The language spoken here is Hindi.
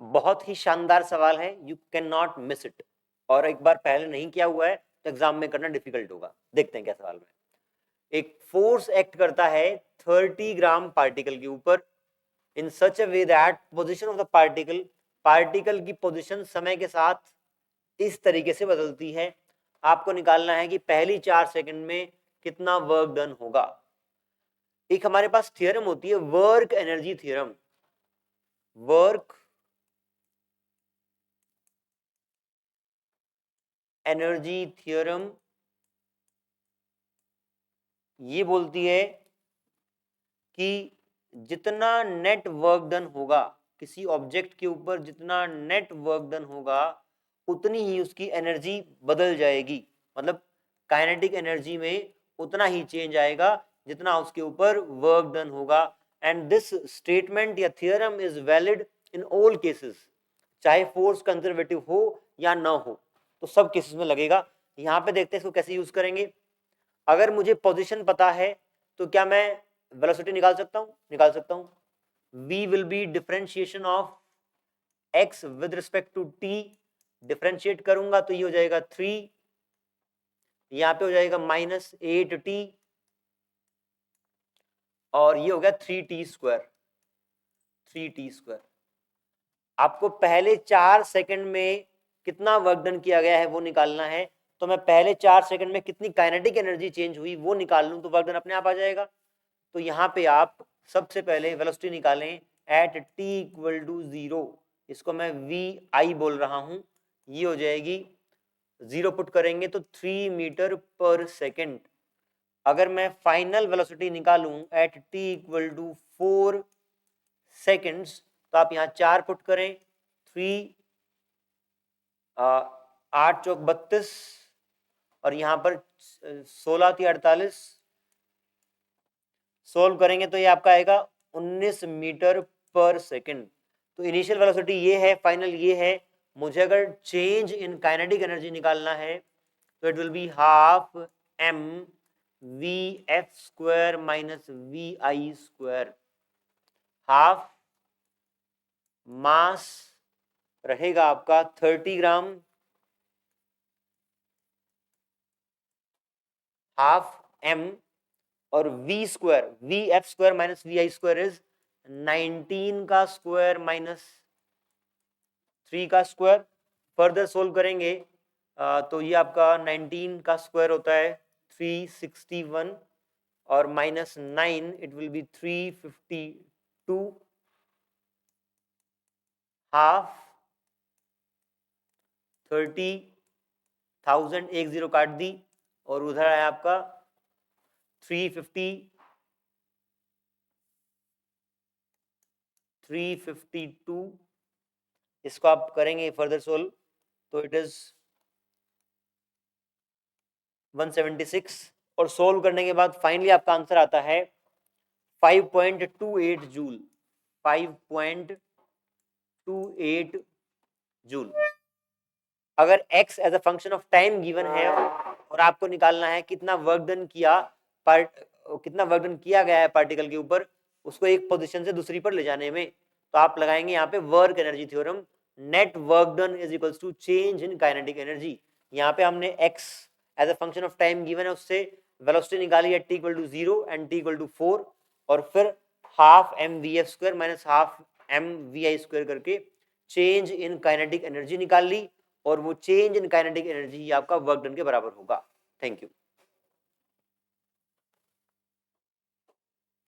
बहुत ही शानदार सवाल है, you can not miss it. और एक बार पहले नहीं किया हुआ है तो एग्जाम में करना डिफिकल्ट होगा। देखते हैं क्या सवाल में। एक फोर्स एक्ट करता है 30 ग्राम पार्टिकल के ऊपर in such a way that position of the particle, particle की पोजीशन समय के साथ इस तरीके से बदलती है। आपको निकालना है कि पहली 4 सेकंड में कितना वर्क डन होगा। एक हमारे पास थियरम होती है work energy theorem. Work energy theorem ये बोलती है कि जितना नेट वर्क डन होगा किसी ऑब्जेक्ट के ऊपर, जितना नेट वर्क डन होगा उतनी ही उसकी एनर्जी बदल जाएगी। मतलब काइनेटिक एनर्जी में उतना ही चेंज आएगा जितना उसके ऊपर वर्क डन होगा। एंड दिस स्टेटमेंट या theorem is valid in all cases, चाहे फोर्स कंजर्वेटिव हो या ना हो, तो सब केसेस में लगेगा। यहाँ पे देखते हैं इसको कैसे यूज करेंगे। अगर मुझे पोजीशन पता है तो क्या मैं वेलोसिटी निकाल सकता हूँ? निकाल सकता हूँ। v will be differentiation of x with respect to t। Differentiate करूंगा तो ये हो जाएगा 3, यहाँ पे हो जाएगा -8t और ये हो गया 3t स्क्वायर। 3t square. आपको पहले 4 सेकंड में कितना वर्क डन किया गया है वो निकालना है। तो मैं पहले 4 सेकंड में कितनी काइनेटिक एनर्जी चेंज हुई वो निकाल लूं तो वर्क डन अपने आप आ जाएगा। तो यहाँ पे आप सबसे पहले वेलोसिटी निकालें एट t इक्वल टू 0। इसको मैं vi बोल रहा हूँ। ये हो जाएगी 0 पुट करेंगे तो 3 मीटर पर सेकेंड। अगर मैं फाइनल वेलोसिटी निकालूं at t equal to 4 seconds तो आप यहाँ 4 पुट करें। 3 8 चौक 32 और यहाँ पर 16 थी 48, सोल्व करेंगे तो ये आपका आएगा 19 मीटर पर सेकेंड। तो इनिशियल वेलोसिटी ये है, फाइनल ये है। मुझे अगर चेंज इन काइनेटिक एनर्जी निकालना है तो it will be half m vf square minus vi square. Half मास रहेगा आपका 30 ग्राम, हाफ m और v square vf square minus vi square is 19 का स्क्वायर माइनस 3 का स्क्वायर। फर्दर सोल्व करेंगे तो ये आपका 19 का स्क्वायर होता है 361 और minus 9 it will be 352। Half 30,000 एक जीरो काट दी और उधर आया आपका 352। इसको आप करेंगे फर्दर सोल्व तो इट इज 176 और सोल्व करने के बाद फाइनली आपका आंसर आता है 5.28 जूल। 5.28 जूल। अगर x as a function of time given है और आपको निकालना है कितना वर्क डन किया गया है पार्टिकल के ऊपर, उसको एक पोजीशन से दूसरी पर ले जाने में, तो आप लगाएंगे यहाँ पे work energy theorem. Net work done is equals to change in kinetic energy. यहाँ पे हमने x as a function of time given है, उससे वेलोसिटी निकाली है t equal to 0 and t equal to 4 और फिर half m vf square minus half m vi square करके चेंज इन काइनेटिक एनर्जी निकाल ली और वो चेंज इन काइनेटिक एनर्जी आपका वर्क डन के बराबर होगा। Thank you.